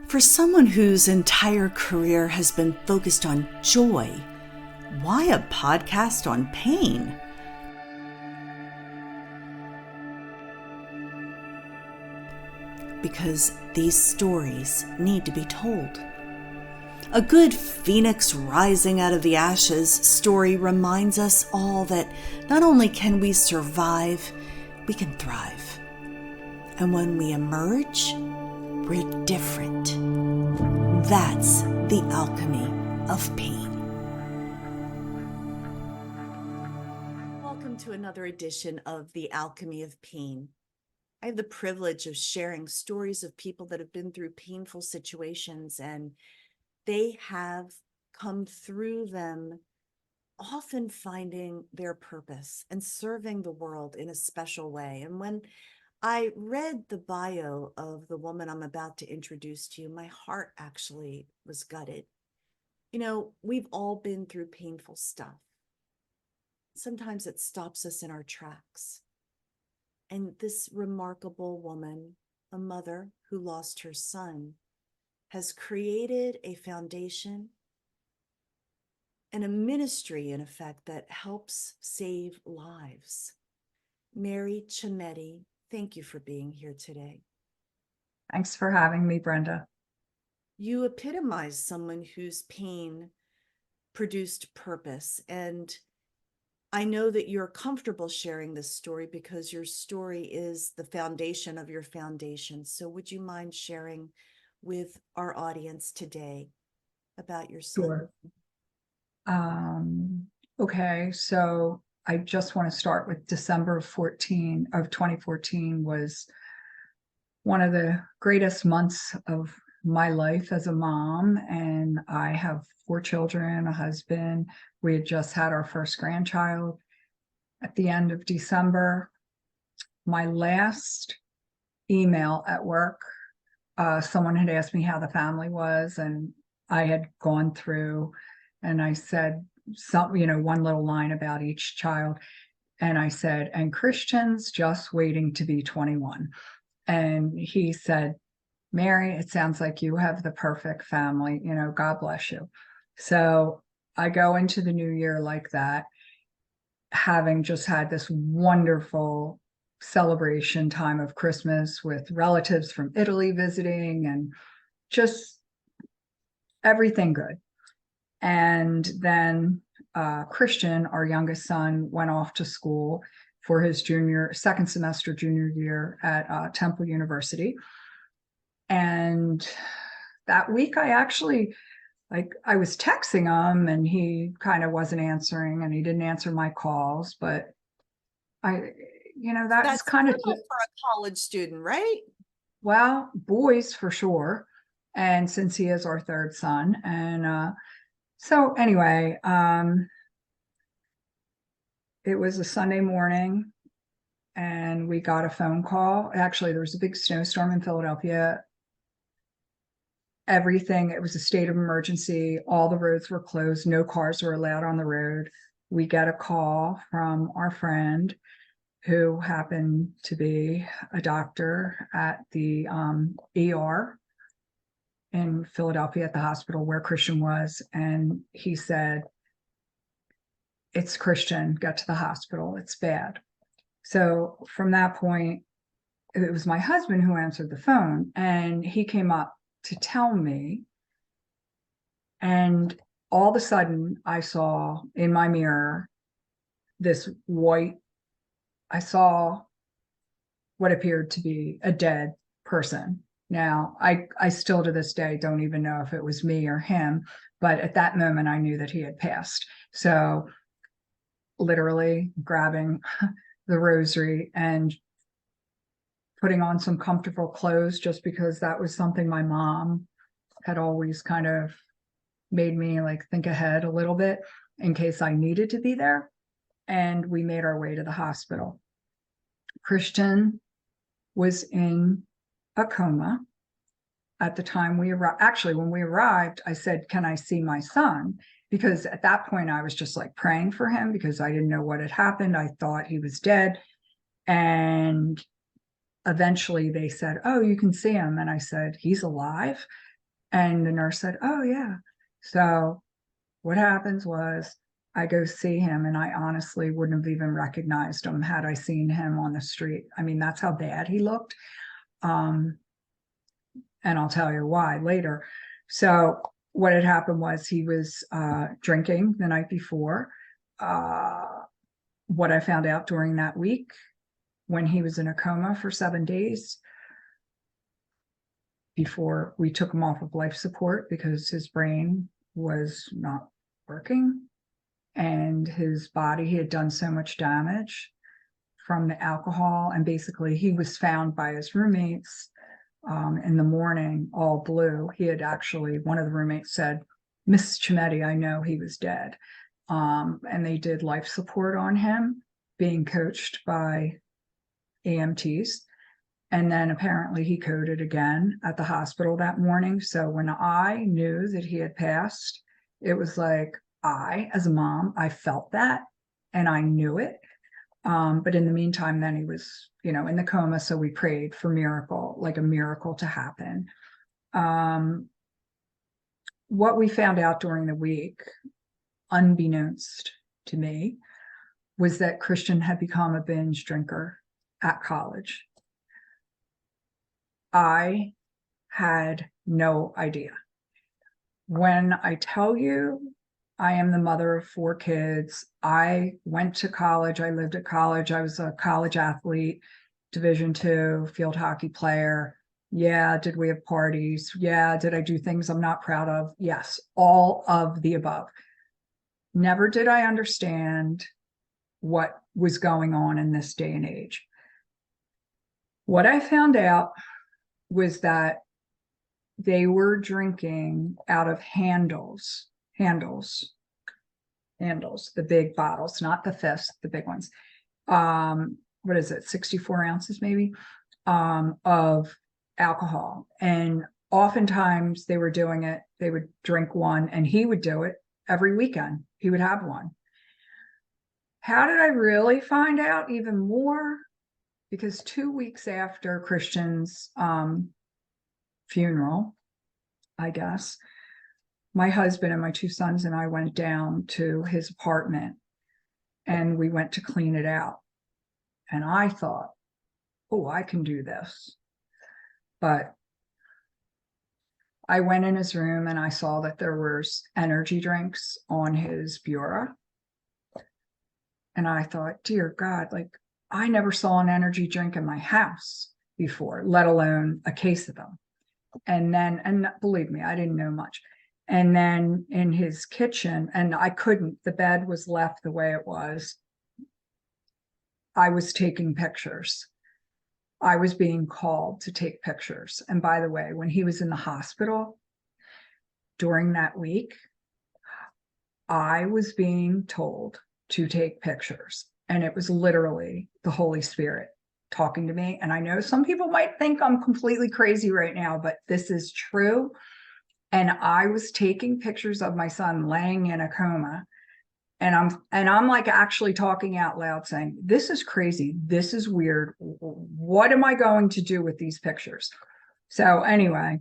For someone whose entire career has been focused on joy, why a podcast on pain? Because these stories need to be told. A good phoenix rising out of the ashes story reminds us all that not only can we survive, we can thrive. And when we emerge, we're different. That's the alchemy of pain. Welcome to another edition of The Alchemy of Pain. I have the privilege of sharing stories of people that have been through painful situations, and they have come through them, often finding their purpose and serving the world in a special way. And when I read the bio of the woman I'm about to introduce to you, my heart actually was gutted. You know, we've all been through painful stuff. Sometimes it stops us in our tracks. And this remarkable woman, a mother who lost her son, has created a foundation and a ministry, in effect, that helps save lives. Mary Ciammetti, thank you for being here today. Thanks for having me, Brenda. You epitomize someone whose pain produced purpose. And I know that you're comfortable sharing this story because your story is the foundation of your foundation. So would you mind sharing with our audience today about your son? Sure. Okay, so I just want to start with December of 2014 was one of the greatest months of my life as a mom, and I have 4 children, a husband. We had just had our first grandchild at the end of December. My last email at work, someone had asked me how the family was, and I had gone through and I said one little line about each child. And I said, and Christian's just waiting to be 21. And he said, Mary, it sounds like you have the perfect family, God bless you. So I go into the new year like that, having just had this wonderful celebration time of Christmas with relatives from Italy visiting and just everything good. And then Christian, our youngest son, went off to school for his second semester junior year at Temple University. And that week I actually, I was texting him and he kind of wasn't answering and he didn't answer my calls, but that's kind of for a college student, right? Well, boys for sure. And since he is our third son. And so anyway, it was a Sunday morning and we got a phone call. Actually, there was a big snowstorm in Philadelphia. It was a state of emergency. All the roads were closed. No cars were allowed on the road. We get a call from our friend who happened to be a doctor at the ER in Philadelphia at the hospital where Christian was. And he said, it's Christian, get to the hospital, it's bad. So from that point, it was my husband who answered the phone and he came up to tell me. And all of a sudden I saw in my mirror I saw what appeared to be a dead person. Now, I still to this day don't even know if it was me or him, but at that moment I knew that he had passed. So literally grabbing the rosary and putting on some comfortable clothes, just because that was something my mom had always kind of made me think ahead a little bit in case I needed to be there. And we made our way to the hospital. Christian was in a coma at the time we arrived. Actually, when we arrived, I said, can I see my son? Because at that point I was just praying for him because I didn't know what had happened. I thought he was dead. And eventually they said, oh, you can see him. And I said, he's alive? And the nurse said, oh, yeah. So what happens was I go see him, and I honestly wouldn't have even recognized him had I seen him on the street. I mean, that's how bad he looked. And I'll tell you why later. So what had happened was he was drinking the night before. What I found out during that week, when he was in a coma for 7 days before we took him off of life support because his brain was not working, and his body, he had done so much damage from the alcohol. And basically he was found by his roommates in the morning, all blue. He had actually, one of the roommates said, Miss Ciammetti, I know he was dead. And they did life support on him, being coached by EMTs. And then apparently he coded again at the hospital that morning. So when I knew that he had passed, it was like, I, as a mom, I felt that and I knew it. But in the meantime, then he was, in the coma. So we prayed for like a miracle to happen. What we found out during the week, unbeknownst to me, was that Christian had become a binge drinker at college. I had no idea. When I tell you, I am the mother of 4 kids. I went to college. I lived at college. I was a college athlete, Division II field hockey player. Yeah. Did we have parties? Yeah. Did I do things I'm not proud of? Yes. All of the above. Never did I understand what was going on in this day and age. What I found out was that they were drinking out of handles, the big bottles, not the fifths, the big ones. What is it, 64 ounces maybe, of alcohol. And oftentimes they were doing it, they would drink one, and he would do it every weekend. He would have one. How did I really find out even more? Because 2 weeks after Christian's funeral, I guess, my husband and my 2 sons and I went down to his apartment and we went to clean it out. And I thought, oh, I can do this. But I went in his room and I saw that there was energy drinks on his bureau. And I thought, dear God, like, I never saw an energy drink in my house before, let alone a case of them. And then, and believe me, I didn't know much. And then in his kitchen, and I couldn't, the bed was left the way it was. I was taking pictures. I was being called to take pictures. And by the way, when he was in the hospital during that week, I was being told to take pictures. And it was literally the Holy Spirit talking to me. And I know some people might think I'm completely crazy right now, but this is true. And I was taking pictures of my son laying in a coma. And I'm like actually talking out loud saying, this is crazy. This is weird. What am I going to do with these pictures? So anyway,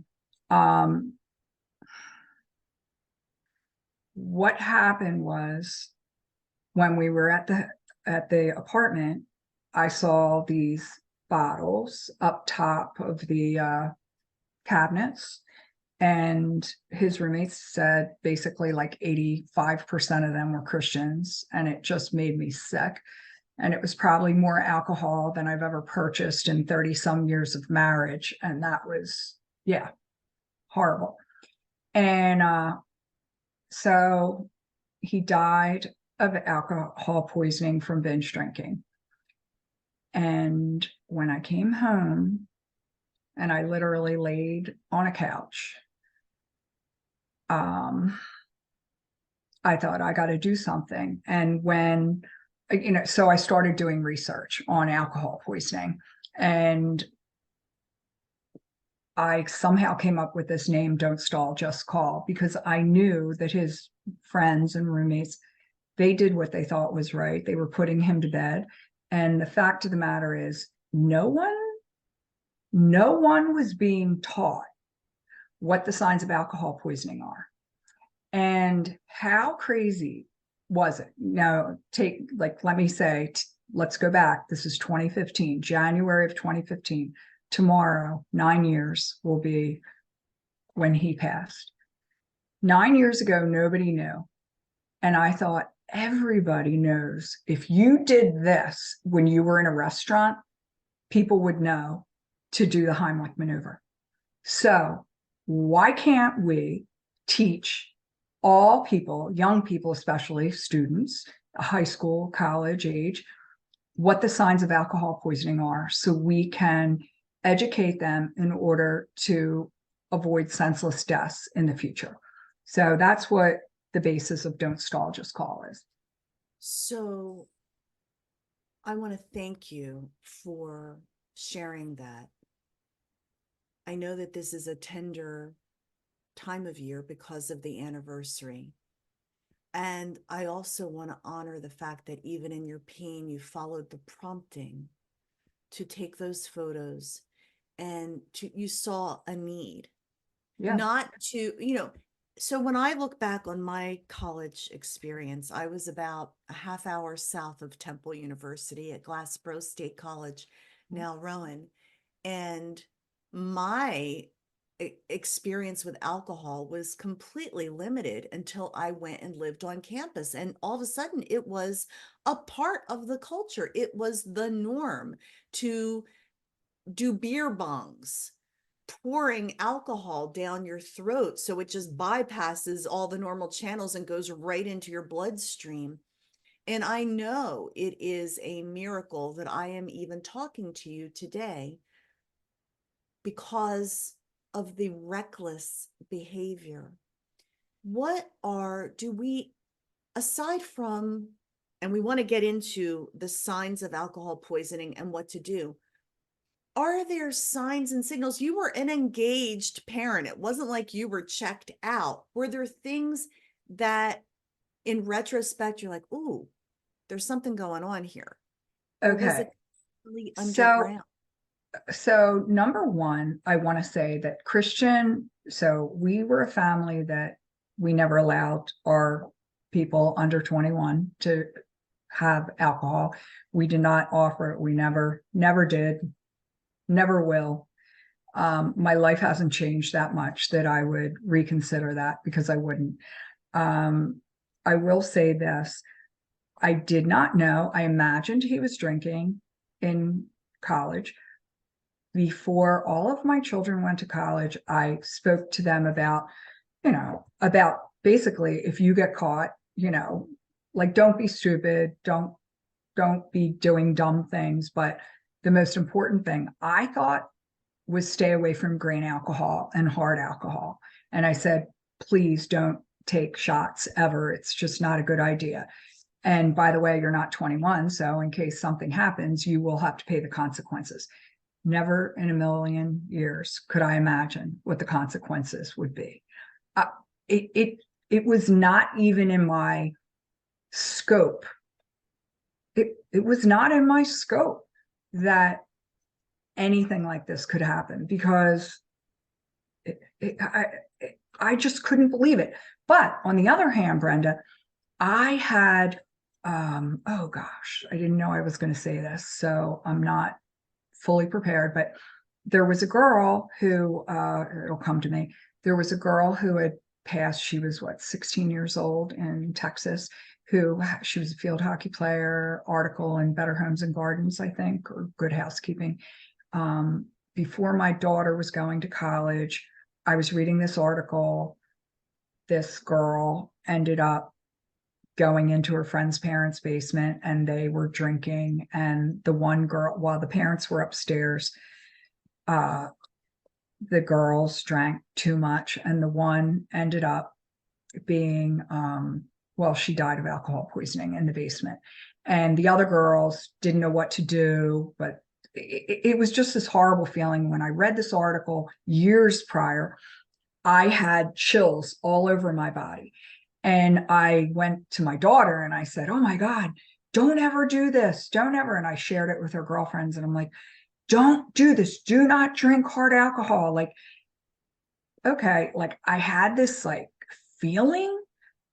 what happened was when we were at the apartment, I saw these bottles up top of the cabinets. And his roommates said basically like 85% of them were Christians. And it just made me sick. And it was probably more alcohol than I've ever purchased in 30 some years of marriage. And that was, yeah, horrible. And so he died of alcohol poisoning from binge drinking. And when I came home and I literally laid on a couch, I thought I got to do something. And when, so I started doing research on alcohol poisoning, and I somehow came up with this name, Don't Stall, Just Call, because I knew that his friends and roommates, they did what they thought was right. They were putting him to bed. And the fact of the matter is, no one was being taught what the signs of alcohol poisoning are. And how crazy was it? Now, let me say, let's go back. This is 2015, January of 2015. Tomorrow, 9 years will be when he passed. 9 years ago, nobody knew. And I thought, everybody knows if you did this when you were in a restaurant, people would know to do the Heimlich maneuver. So why can't we teach all people, young people, especially students, high school, college age, what the signs of alcohol poisoning are, so we can educate them in order to avoid senseless deaths in the future. So that's what the basis of Don't Stall, Just Call is. So I want to thank you for sharing that. I know that this is a tender time of year because of the anniversary. And I also want to honor the fact that even in your pain, you followed the prompting to take those photos and you saw a need. Yeah. Not to, so when I look back on my college experience, I was about a half hour south of Temple University at Glassboro State College, now Rowan. And my experience with alcohol was completely limited until I went and lived on campus. And all of a sudden, it was a part of the culture. It was the norm to do beer bongs, pouring alcohol down your throat so it just bypasses all the normal channels and goes right into your bloodstream. And I know it is a miracle that I am even talking to you today because of the reckless behavior. Aside from, and we want to get into the signs of alcohol poisoning and what to do, are there signs and signals? You were an engaged parent. It wasn't like you were checked out. Were there things that in retrospect, you're like, ooh, there's something going on here? Or was it Okay. really So, underground? so number one, I want to say that so we were a family that we never allowed our people under 21 to have alcohol. We did not offer it. We never did, never will. My life hasn't changed that much that I would reconsider that, because I wouldn't. I will say this. I did not know. I imagined he was drinking in college. Before all of my children went to college, I spoke to them about basically, if you get caught, like, don't be stupid, don't be doing dumb things. But the most important thing, I thought, was stay away from grain alcohol and hard alcohol. And I said, please don't take shots ever. It's just not a good idea. And by the way, you're not 21, so in case something happens, you will have to pay the consequences. Never in a million years could I imagine what the consequences would be. It was not even in my scope. It was not in my scope that anything like this could happen, because I just couldn't believe it. But on the other hand, Brenda, I had, oh gosh, I didn't know I was going to say this, so I'm not fully prepared. But there was a girl who, it'll come to me. There was a girl who had passed. She was 16 years old in Texas. She was a field hockey player. Article in Better Homes and Gardens, I think, or Good Housekeeping. Before my daughter was going to college, I was reading this article. This girl ended up going into her friend's parents' basement, and they were drinking. And the one girl, while the parents were upstairs, the girls drank too much, and the one ended up being, she died of alcohol poisoning in the basement. And the other girls didn't know what to do, but it was just this horrible feeling. When I read this article years prior, I had chills all over my body. And I went to my daughter and I said, oh my God, don't ever do this. Don't ever. And I shared it with her girlfriends. And I'm like, don't do this. Do not drink hard alcohol. Like, okay, like I had this like feeling,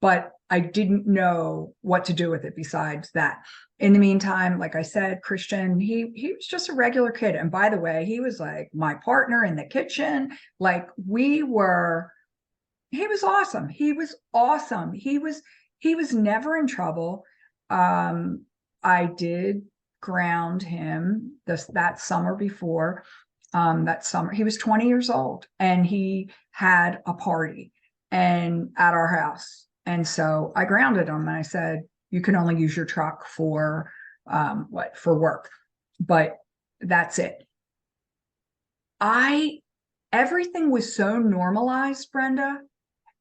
but I didn't know what to do with it besides that. In the meantime, like I said, Christian, he was just a regular kid. And by the way, he was like my partner in the kitchen. Like he was awesome. He was awesome. He was never in trouble. I did ground him that summer before. That summer he was 20 years old and he had a party and at our house. And so I grounded him and I said, you can only use your truck for for work, but that's it. I Everything was so normalized, Brenda,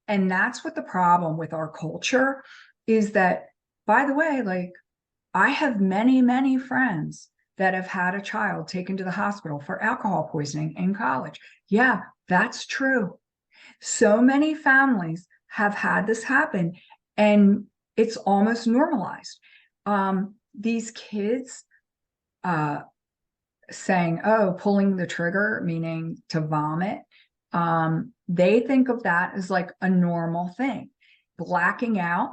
and that's what the problem with our culture is that, by the way, like I have many, many friends that have had a child taken to the hospital for alcohol poisoning in college. Yeah, that's true. So many families have had this happen, and it's almost normalized. These kids uh, saying, oh, pulling the trigger, meaning to vomit, they think of that as like a normal thing. Blacking out,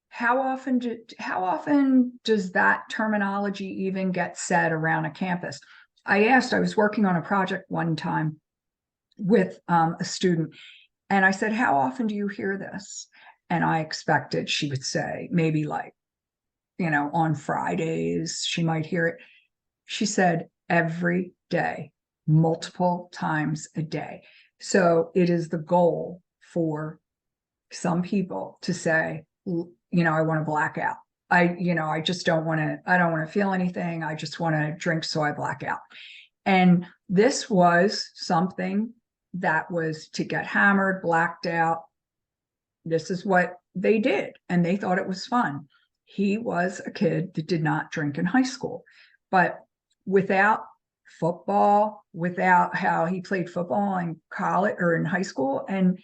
how often does that terminology even get said around a campus? I was working on a project one time with a student, and I said, how often do you hear this? And I expected she would say maybe like, on Fridays, she might hear it. She said every day, multiple times a day. So it is the goal for some people to say, I want to black out. I just I don't want to feel anything. I just want to drink. So I black out. And this was something that was to get hammered, blacked out. This is what they did. And they thought it was fun. He was a kid that did not drink in high school, but without football, without how he played football in college or in high school, and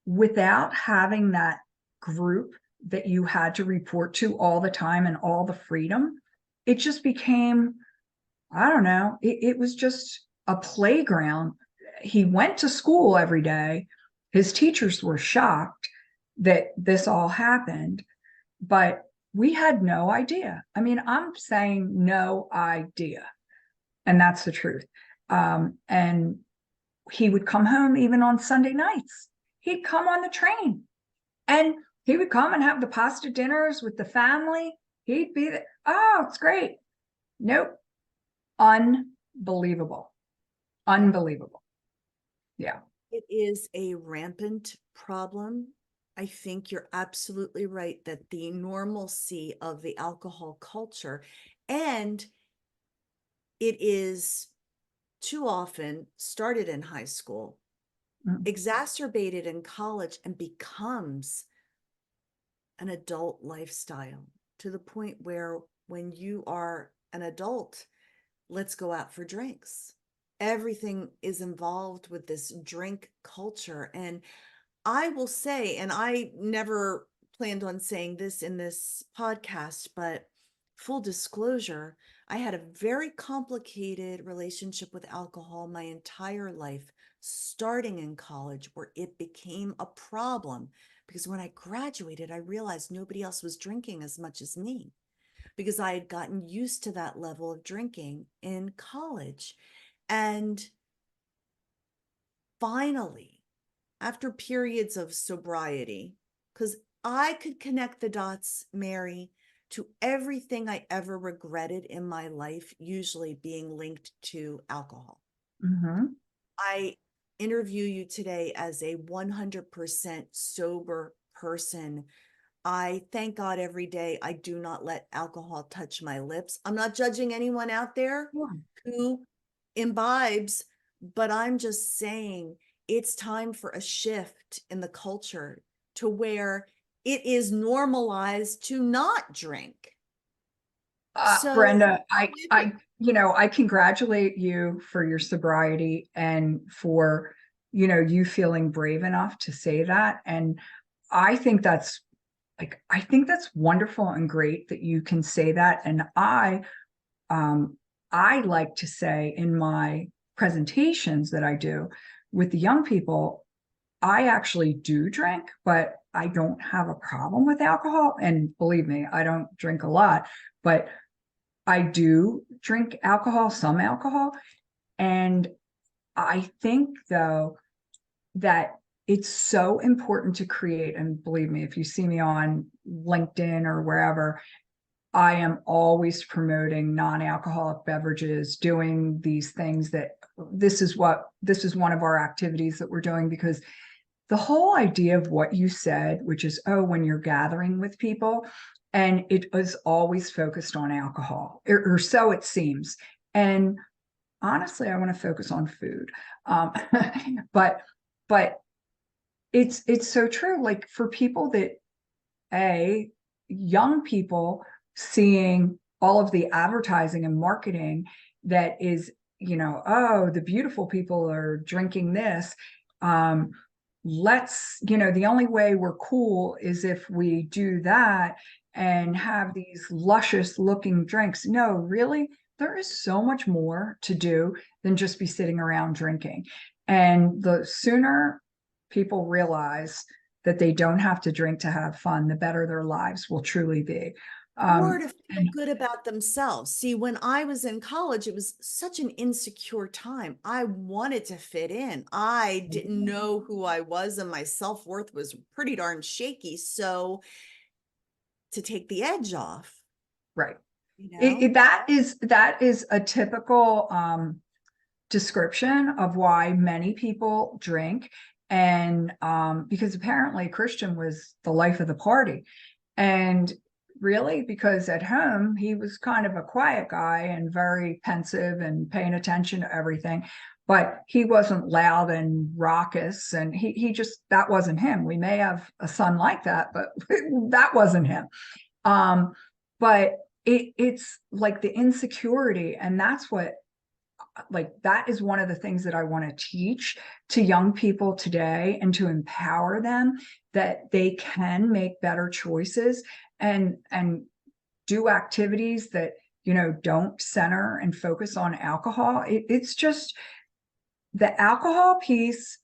without having that group that you had to report to all the time and all the freedom, it just became, I don't know, it was just a playground. He went to school every day. His teachers were shocked that this all happened, but we had no idea. I mean, I'm saying no idea. And that's the truth. And he would come home even on Sunday nights. He'd come on the train and he would come and have the pasta dinners with the family. He'd be there. Oh, it's great. Nope. Unbelievable. Unbelievable. Yeah. It is a rampant problem. I think you're absolutely right that the normalcy of the alcohol culture, and it is too often started in high school, exacerbated in college, and becomes an adult lifestyle to the point where when you are an adult, let's go out for drinks. Everything is involved with this drink culture. And I will say, and I never planned on saying this in this podcast, but full disclosure, I had a very complicated relationship with alcohol my entire life, starting in college, where it became a problem. Because when I graduated, I realized nobody else was drinking as much as me because I had gotten used to that level of drinking in college. And finally, after periods of sobriety, because I could connect the dots, Mary, to everything I ever regretted in my life, usually being linked to alcohol. Mm-hmm. I interview you today as a 100% sober person. I thank God every day I do not let alcohol touch my lips. I'm not judging anyone out there Yeah. who imbibes, but I'm just saying it's time for a shift in the culture to where it is normalized to not drink. So, Brenda, I congratulate you for your sobriety and for, you feeling brave enough to say that. And I think I think that's wonderful and great that you can say that. And I like to say in my presentations that I do with the young people, I actually do drink, but I don't have a problem with alcohol. And believe me, I don't drink a lot, but I do drink alcohol, some alcohol. And I think, though, that it's so important to create, and believe me, if you see me on LinkedIn or wherever, I am always promoting non-alcoholic beverages, doing these things that this is one of our activities that we're doing, because the whole idea of what you said, which is, oh, when you're gathering with people, and it was always focused on alcohol, or so it seems. And honestly, I want to focus on food. Um, but but it's so true. Like, for people that, young people seeing all of the advertising and marketing that is, oh, the beautiful people are drinking this. Let's, the only way we're cool is if we do that and have these luscious looking drinks. No, really, there is so much more to do than just be sitting around drinking. And the sooner people realize that they don't have to drink to have fun, the better their lives will truly be. Or to feel And good about themselves. See, when I was in college, it was such an insecure time. I wanted to fit in. I didn't know who I was, and my self-worth was pretty darn shaky. So to take the edge off, right. you know? That is a typical description of why many people drink. And because apparently Christian was the life of the party. And really, because at home he was kind of a quiet guy and very pensive and paying attention to everything, but he wasn't loud and raucous, and he just, that wasn't him. We may have a son like that, but that wasn't him. But it's like the insecurity, and that's what, like, that is one of the things that I want to teach to young people today, and to empower them that they can make better choices and do activities that, don't center and focus on alcohol. It's just the alcohol piece.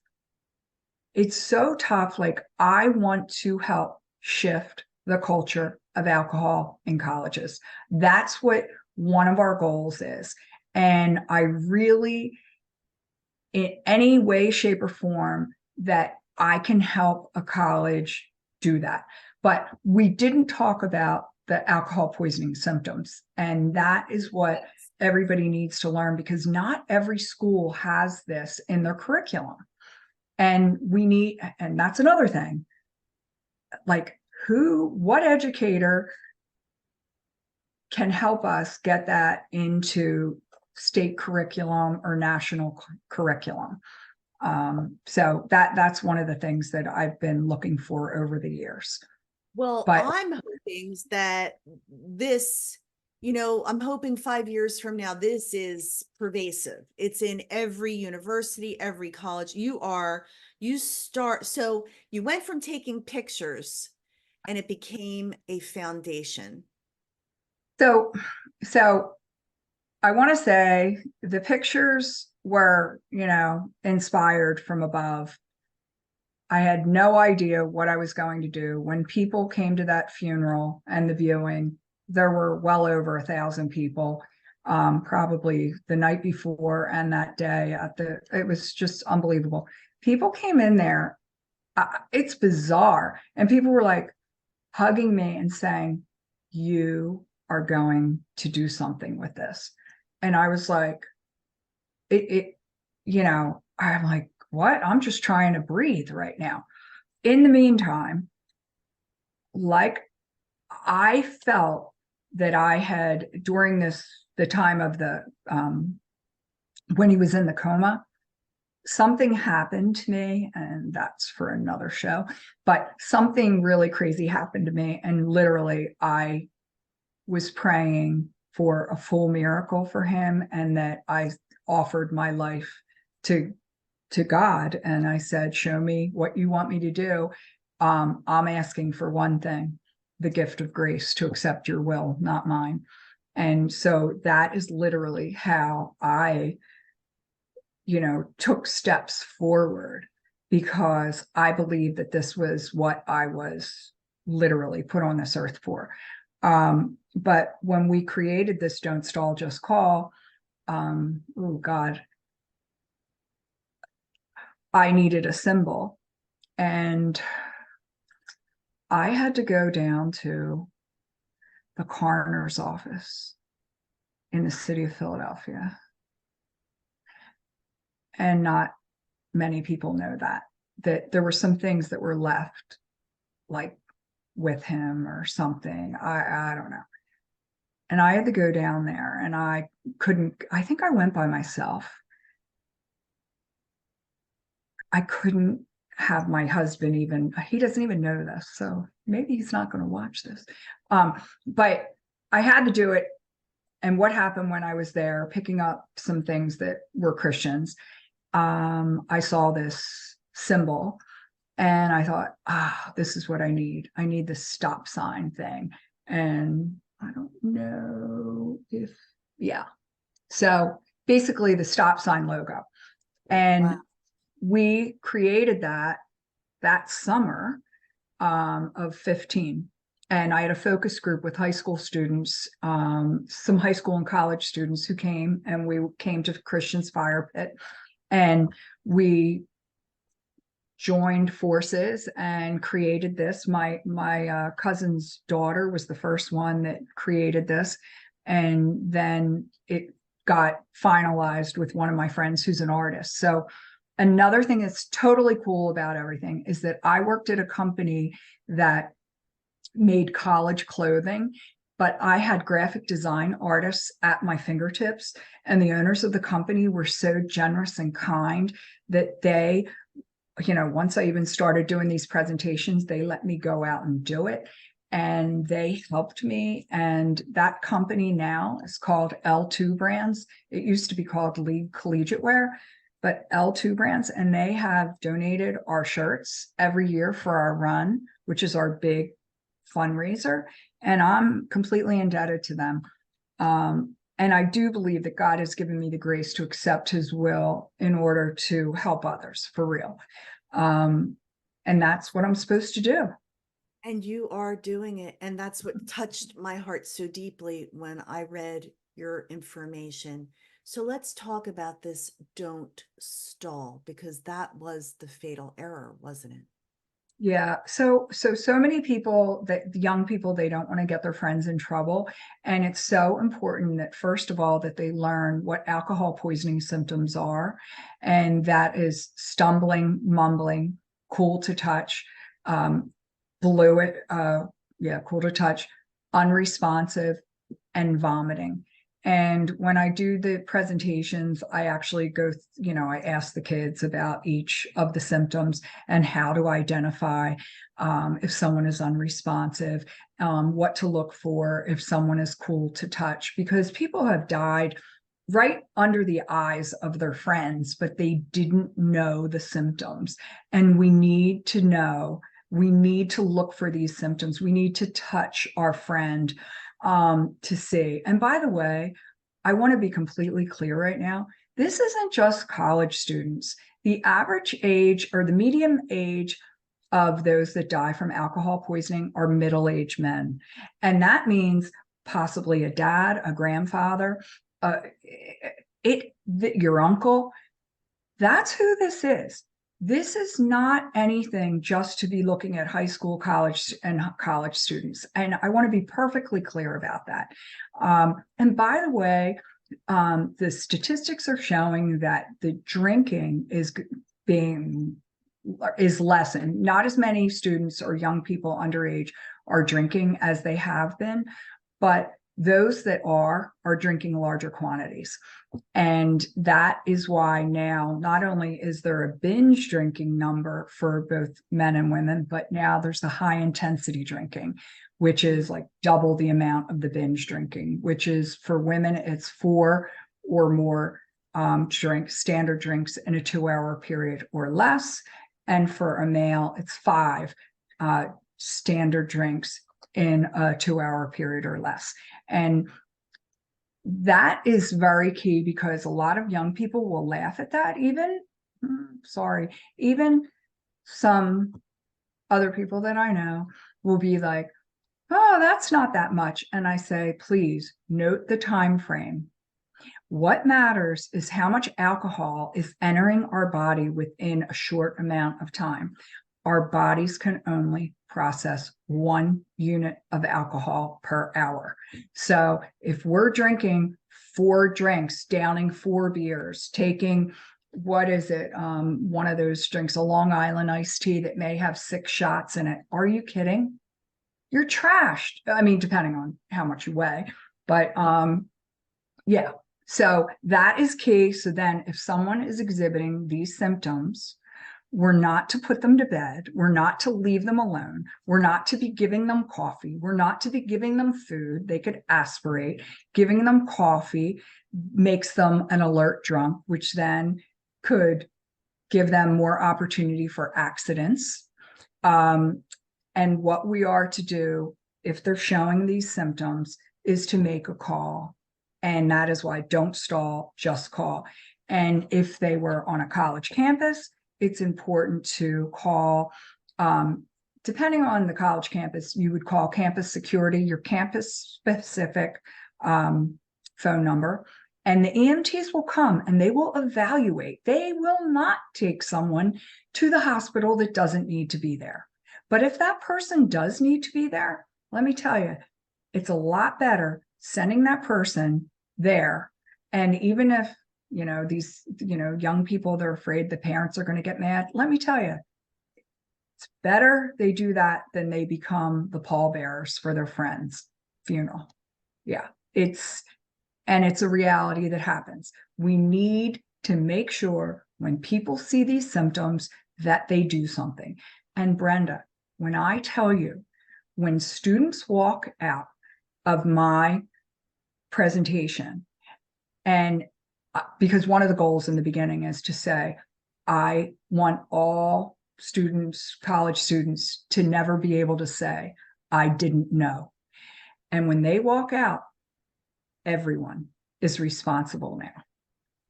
It's so tough. Like, I want to help shift the culture of alcohol in colleges. That's what one of our goals is. And I really, in any way, shape, or form that I can help a college do that. But we didn't talk about the alcohol poisoning symptoms. And that is what everybody needs to learn, because not every school has this in their curriculum. And that's another thing. Like, what educator can help us get that into state curriculum or national curriculum? So that's one of the things that I've been looking for over the years. Well, But I'm hoping that this, I'm hoping 5 years from now, this is pervasive. It's in every university, every college. So you went from taking pictures and it became a foundation. so so I want to say the pictures were, inspired from above. I had no idea what I was going to do. When people came to that funeral and the viewing, there were well over 1,000 people, probably the night before and that day it was just unbelievable. People came in there. It's bizarre. And people were like hugging me and saying, you are going to do something with this. And I was like, I'm like, what? I'm just trying to breathe right now. In the meantime, like, I felt that I had, during the time of when he was in the coma, something happened to me, and that's for another show, but something really crazy happened to me. And literally, I was praying for a full miracle for him, and that I offered my life to God. And I said, show me what you want me to do. I'm asking for one thing, the gift of grace to accept your will, not mine. And so that is literally how I, took steps forward. because I believe that this was what I was literally put on this earth for. But when we created this Don't Stall, Just Call, oh God, I needed a symbol. And I had to go down to the coroner's office in the city of Philadelphia. And not many people know that there were some things that were left, like with him or something. I don't know. And I had to go down there, and I think I went by myself. I couldn't have my husband he doesn't even know this, so maybe he's not going to watch this. But I had to do it. And what happened when I was there picking up some things that were Christians, I saw this symbol and I thought, this is what I need. I need this stop sign thing. And I don't know if, yeah. So basically the stop sign logo. And Wow. we created that summer of 15. And I had a focus group with high school students, some high school and college students who came, and we came to Christian's Fire Pit, and we joined forces and created this. My cousin's daughter was the first one that created this, and then it got finalized with one of my friends who's an artist. So another thing that's totally cool about everything is that I worked at a company that made college clothing, but I had graphic design artists at my fingertips, and the owners of the company were so generous and kind that they, once I even started doing these presentations, they let me go out and do it. And they helped me. And that company now is called L2 Brands. It used to be called League Collegiate Wear, but L2 Brands. And they have donated our shirts every year for our run, which is our big fundraiser. And I'm completely indebted to them. And I do believe that God has given me the grace to accept his will in order to help others for real. And that's what I'm supposed to do. And you are doing it. And that's what touched my heart so deeply when I read your information. So let's talk about this don't stall, because that was the fatal error, wasn't it? Yeah. So many people, that young people, they don't want to get their friends in trouble. And it's so important that, first of all, that they learn what alcohol poisoning symptoms are. And that is stumbling, mumbling, cool to touch, fluid, cool to touch, unresponsive, and vomiting. And when I do the presentations, I actually I ask the kids about each of the symptoms and how to identify if someone is unresponsive, what to look for if someone is cool to touch, because people have died right under the eyes of their friends, but they didn't know the symptoms. And we need to know, we need to look for these symptoms. We need to touch our friend to see. And by the way, I want to be completely clear right now. This isn't just college students. The average age, or the median age, of those that die from alcohol poisoning are middle-aged men. And that means possibly a dad, a grandfather, your uncle. That's who this is. This is not anything just to be looking at high school, college, and college students. And I want to be perfectly clear about that. And by the way, the statistics are showing that the drinking is lessened. Not as many students or young people underage are drinking as they have been, but those that are drinking larger quantities. And that is why now not only is there a binge drinking number for both men and women, but now there's the high intensity drinking, which is like double the amount of the binge drinking, which is for women, it's 4 or more standard drinks in a 2-hour period or less. And for a male, it's 5 standard drinks in a 2-hour period or less. And that is very key, because a lot of young people will laugh at that, even some other people that I know will be like, oh, that's not that much. And I say, please note the time frame. What matters is how much alcohol is entering our body within a short amount of time. Our bodies can only process 1 unit of alcohol per hour. So if we're drinking 4 drinks, downing 4 beers, taking, what is it? One of those drinks, a Long Island iced tea that may have 6 shots in it. Are you kidding? You're trashed. I mean, depending on how much you weigh, but yeah. So that is key. So then if someone is exhibiting these symptoms, we're not to put them to bed. We're not to leave them alone. We're not to be giving them coffee. We're not to be giving them food. They could aspirate. Giving them coffee makes them an alert drunk, which then could give them more opportunity for accidents. And what we are to do if they're showing these symptoms is to make a call. And that is why don't stall, just call. And if they were on a college campus, it's important to call, depending on the college campus, you would call campus security, your campus specific phone number, and the EMTs will come and they will evaluate. They will not take someone to the hospital that doesn't need to be there. But if that person does need to be there, let me tell you, it's a lot better sending that person there. And even if, these, young people, they're afraid the parents are going to get mad. Let me tell you, it's better they do that than they become the pallbearers for their friend's funeral. Yeah, it's a reality that happens. We need to make sure when people see these symptoms that they do something. And Brenda, when I tell you, when students walk out of my presentation, and because one of the goals in the beginning is to say, I want all students, college students, to never be able to say, I didn't know. And when they walk out, everyone is responsible now.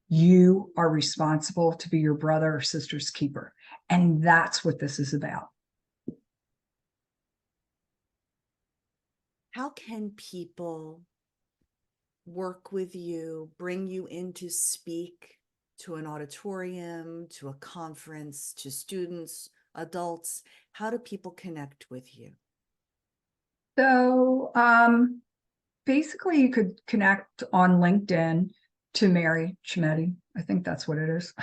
You are responsible to be your brother or sister's keeper. And that's what this is about. How can people work with you, bring you in to speak to an auditorium, to a conference, to students, adults? How do people connect with you? So basically you could connect on LinkedIn to Mary Ciammetti. I think that's what it is.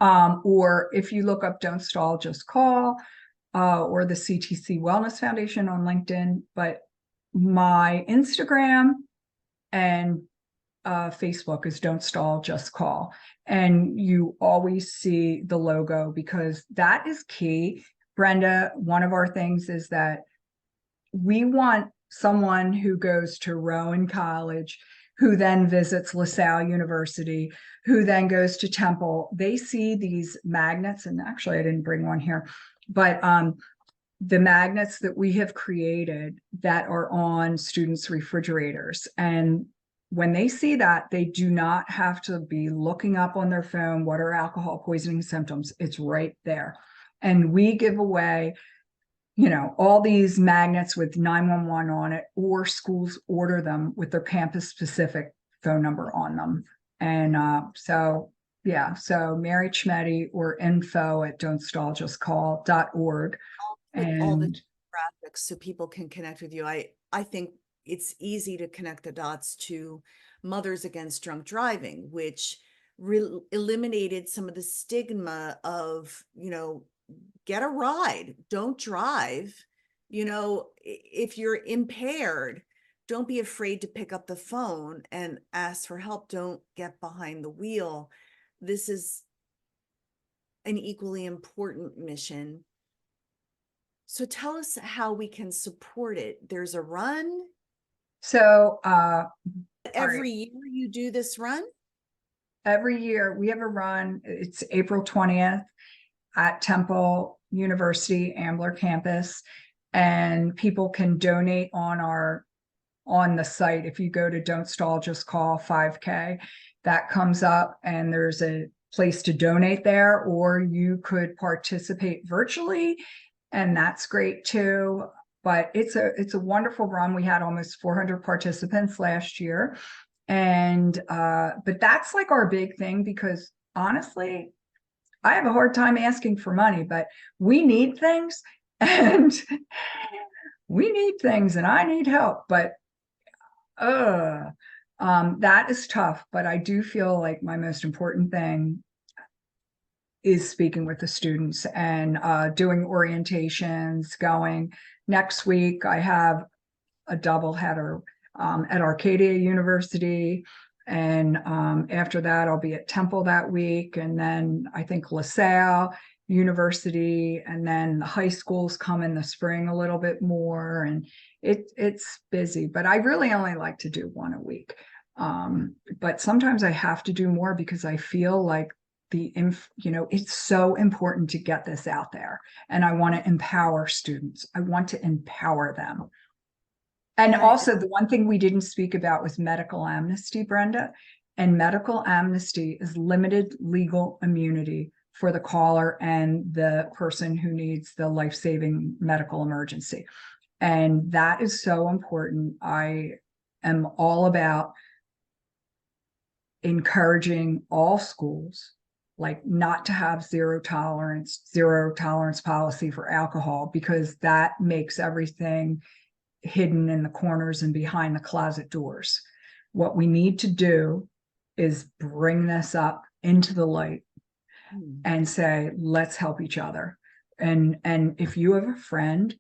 Or if you look up Don't Stall, Just Call, or the CTC Wellness Foundation on LinkedIn. But my Instagram and Facebook is Don't Stall, Just Call. And you always see the logo because that is key. Brenda, one of our things is that we want someone who goes to Rowan College, who then visits LaSalle University, who then goes to Temple. They see these magnets, and actually I didn't bring one here, but the magnets that we have created that are on students' refrigerators. And when they see that, they do not have to be looking up on their phone, what are alcohol poisoning symptoms? It's right there. And we give away, all these magnets with 911 on it, or schools order them with their campus specific phone number on them. And so Mary Ciammetti or info@don'tstalljustcall.org. Put all the And graphics so people can connect with you. I think it's easy to connect the dots to Mothers Against Drunk Driving, which eliminated some of the stigma of, get a ride, don't drive. If you're impaired, don't be afraid to pick up the phone and ask for help. Don't get behind the wheel. This is an equally important mission. So tell us how we can support it. There's a run. so Every year you do this run? every year we have a run. It's April 20th at Temple University Ambler campus, and people can donate on the site. If you go to Don't Stall, Just Call 5K, that comes up, and there's a place to donate there, or you could participate virtually, and that's great too. But it's a wonderful run. We had almost 400 participants last year. And but that's like our big thing, because honestly, I have a hard time asking for money, but we need things and we need things and I need help. But that is tough. But I do feel like my most important thing is speaking with the students and doing orientations. Going next week, I have a double header at Arcadia University. And after that, I'll be at Temple that week. And then I think LaSalle University, and then the high schools come in the spring a little bit more. And it's busy, but I really only like to do one a week. But sometimes I have to do more because I feel like it's so important to get this out there. And I want to empower students. I want to empower them. And also, the one thing we didn't speak about was medical amnesty, Brenda. And medical amnesty is limited legal immunity for the caller and the person who needs the life-saving medical emergency. And that is so important. I am all about encouraging all schools, like, not to have zero tolerance policy for alcohol, because that makes everything hidden in the corners and behind the closet doors. What we need to do is bring this up into the light and say, let's help each other. And if you have a friend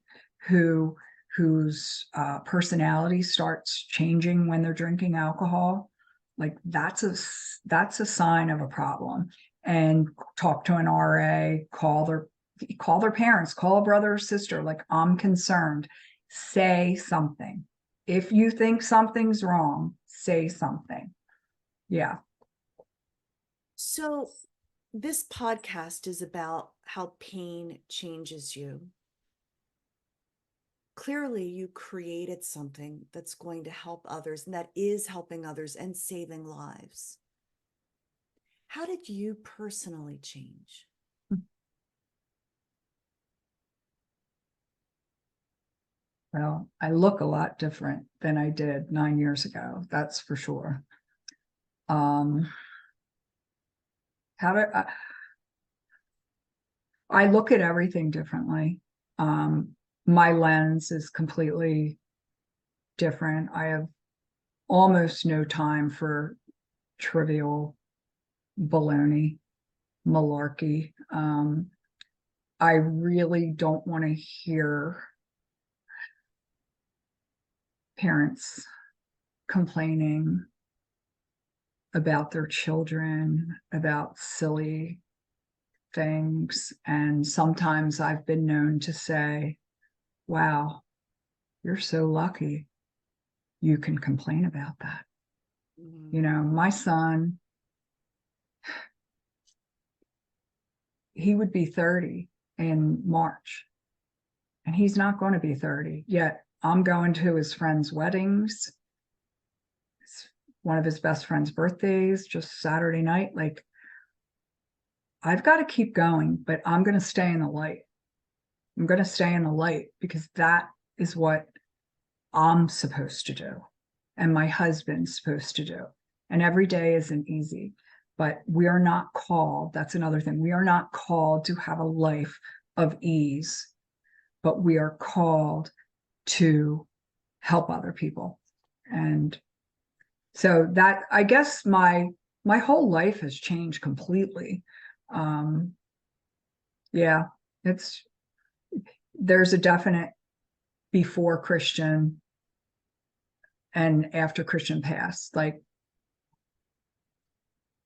whose personality starts changing when they're drinking alcohol, like, that's a sign of a problem. And talk to an RA, call their parents, call a brother or sister, like, I'm concerned. Say something. If you think something's wrong, say something. Yeah. So this podcast is about how pain changes you. Clearly, you created something that's going to help others, and that is helping others and saving lives. How did you personally change? Well, I look a lot different than I did 9 years ago. That's for sure. How do I look at everything differently. My lens is completely different. I have almost no time for trivial baloney, malarkey. I really don't want to hear parents complaining about their children, about silly things. And sometimes I've been known to say, wow, you're so lucky you can complain about that. My son, he would be 30 in March, and he's not going to be 30 yet. I'm going to his friends' weddings. It's one of his best friend's birthdays, just Saturday night. Like, I've got to keep going, but I'm going to stay in the light. I'm going to stay in the light because that is what I'm supposed to do. And my husband's supposed to do. And every day isn't easy, but we are not called. That's another thing. We are not called to have a life of ease, but we are called to help other people. And so that, I guess, my whole life has changed completely. Yeah, there's a definite before Christian and after Christian passed. Like,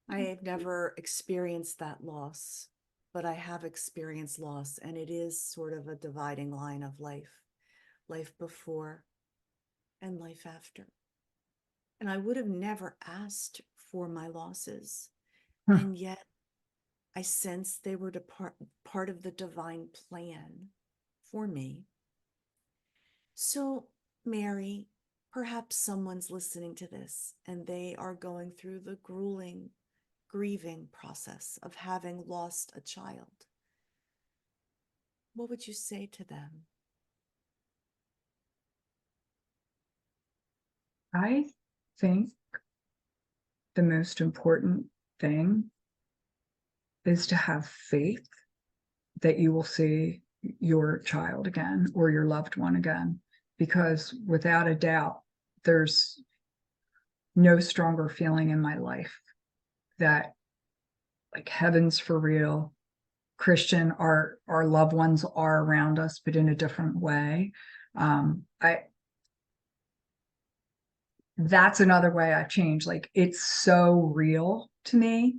I have never experienced that loss, but I have experienced loss, and it is sort of a dividing line of life before and life after. And I would have never asked for my losses. And yet I sensed they were part of the divine plan for me. So, Mary, perhaps someone's listening to this and they are going through the grueling grieving process of having lost a child, what would you say to them? I think the most important thing is to have faith that you will see your child again or your loved one again, because without a doubt, there's no stronger feeling in my life that, like, heaven's for real. Christian, our loved ones are around us, but in a different way. I That's another way I change. Like, it's so real to me.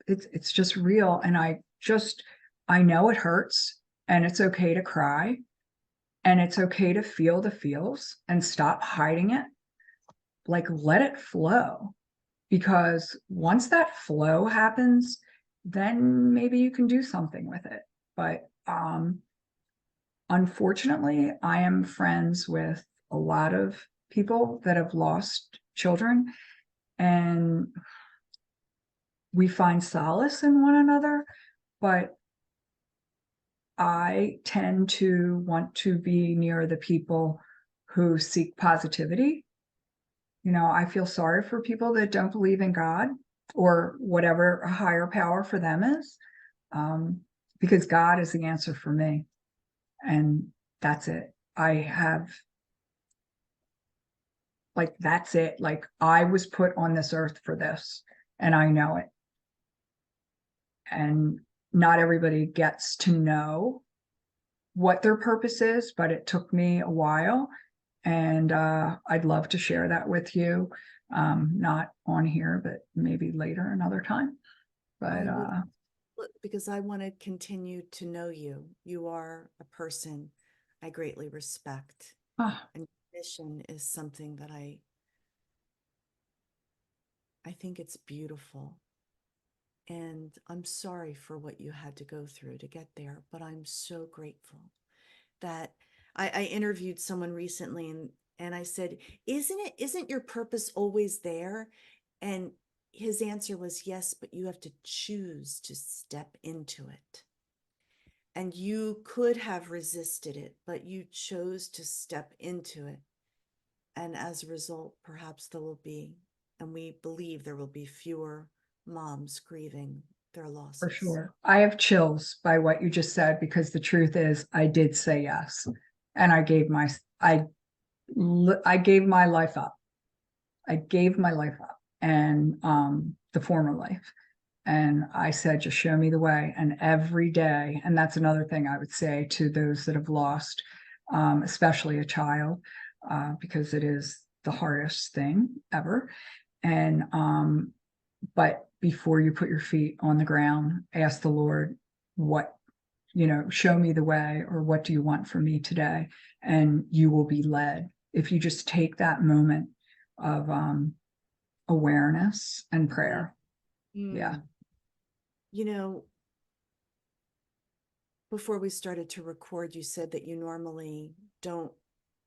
It's just real, and I know it hurts, and it's okay to cry, and it's okay to feel the feels and stop hiding it. Like, let it flow, because once that flow happens, then maybe you can do something with it. But unfortunately, I am friends with a lot of people that have lost children, and we find solace in one another, but I tend to want to be near the people who seek positivity. I feel sorry for people that don't believe in God or whatever a higher power for them is, um, because God is the answer for me. And that's it. That's it. Like, I was put on this earth for this, and I know it. And not everybody gets to know what their purpose is, but it took me a while. And I'd love to share that with you. Not on here, but maybe later another time. But I would, because I want to continue to know you. You are a person I greatly respect. ah, And your mission is something that I think it's beautiful. And I'm sorry for what you had to go through to get there, but I'm so grateful that I interviewed someone recently, and I said, isn't your purpose always there? And his answer was yes, but you have to choose to step into it. And you could have resisted it, but you chose to step into it. And as a result, perhaps there will be, and we believe there will be, fewer moms grieving their for losses. sure. I have chills by what you just said, because the truth is I did say yes. And I gave my life up. I gave my life up, and the former life. And I said, just show me the way. And every day, and that's another thing I would say to those that have lost, especially a child, because it is the hardest thing ever. And but before you put your feet on the ground, ask the Lord, what, show me the way, or what do you want from me today? And you will be led. If you just take that moment of awareness and prayer. Yeah. Mm. You know, before we started to record, you said that you normally don't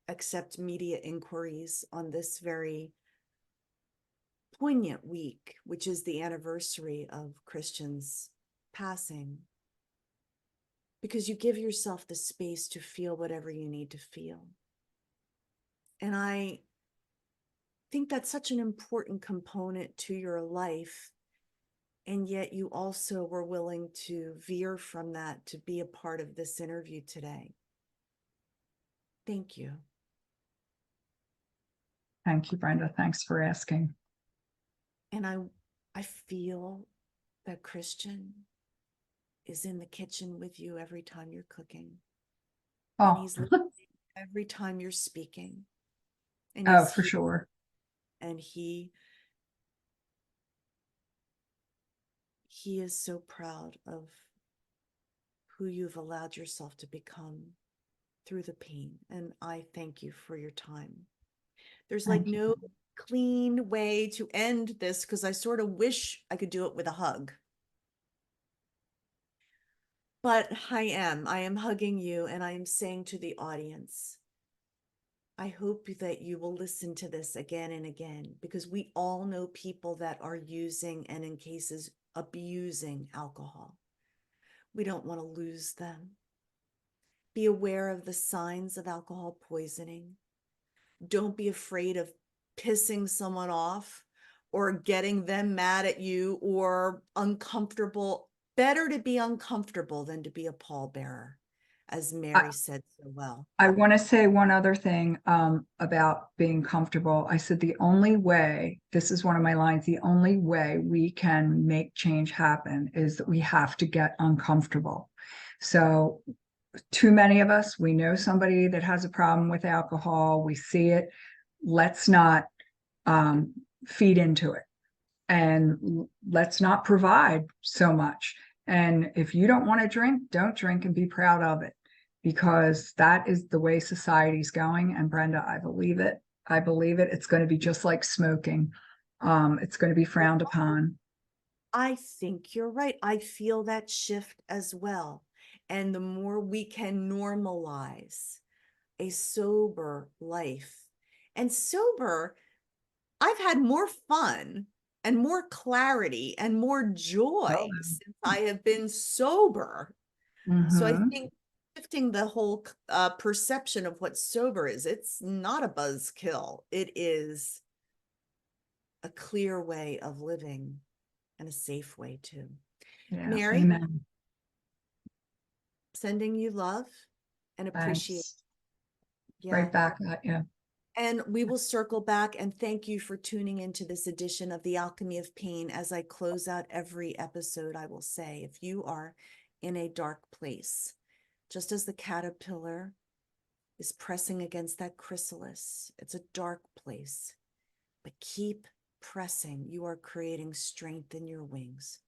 accept media inquiries on this very poignant week, which is the anniversary of Christian's passing, because you give yourself the space to feel whatever you need to feel. And I think that's such an important component to your life. And yet you also were willing to veer from that to be a part of this interview today. Thank you. Thank you, Brenda. Thanks for asking. And I feel that Christian is in the kitchen with you every time you're cooking. And Oh, he's listening every time you're speaking. And oh, he's for here, sure. and he is so proud of who you've allowed yourself to become through the pain. And I thank you for your time. There's like Thank you. no clean way to end this, because I sort of wish I could do it with a hug. But I am hugging you, and I am saying to the audience, I hope that you will listen to this again and again, because we all know people that are using and, in cases, abusing alcohol. We don't want to lose them. Be aware of the signs of alcohol poisoning. Don't be afraid of pissing someone off or getting them mad at you or uncomfortable. Better to be uncomfortable than to be a pallbearer, as Mary said so well. I want to say one other thing about being comfortable. I said the only way, this is one of my lines, the only way we can make change happen is that we have to get uncomfortable. So too many of us, we know somebody that has a problem with alcohol, we see it. Let's not feed into it, and let's not provide so much. And if you don't want to drink, don't drink and be proud of it, because that is the way society's going. And Brenda, I believe it. I believe it. It's going to be just like smoking. It's going to be frowned upon. I think you're right. I feel that shift as well. And the more we can normalize a sober life, and sober, I've had more fun and more clarity and more Oh, joy since I have been sober. So I mm-hmm. think shifting the whole perception of what sober is, it's not a buzzkill. It is a clear way of living and a safe way too. Yeah. Mary, Amen. sending you love and appreciate. Thanks. Yeah. Right back at you. And we will circle back, and thank you for tuning into this edition of The Alchemy of Pain. As I close out every episode, I will say, if you are in a dark place, just as the caterpillar is pressing against that chrysalis, it's a dark place, but keep pressing. You are creating strength in your wings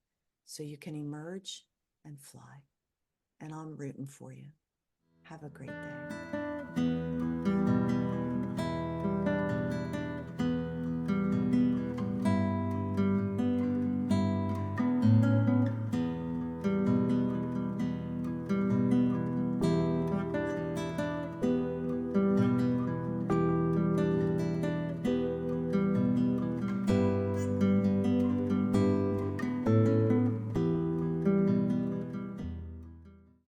so you can emerge and fly. And I'm rooting for you. Have a great day.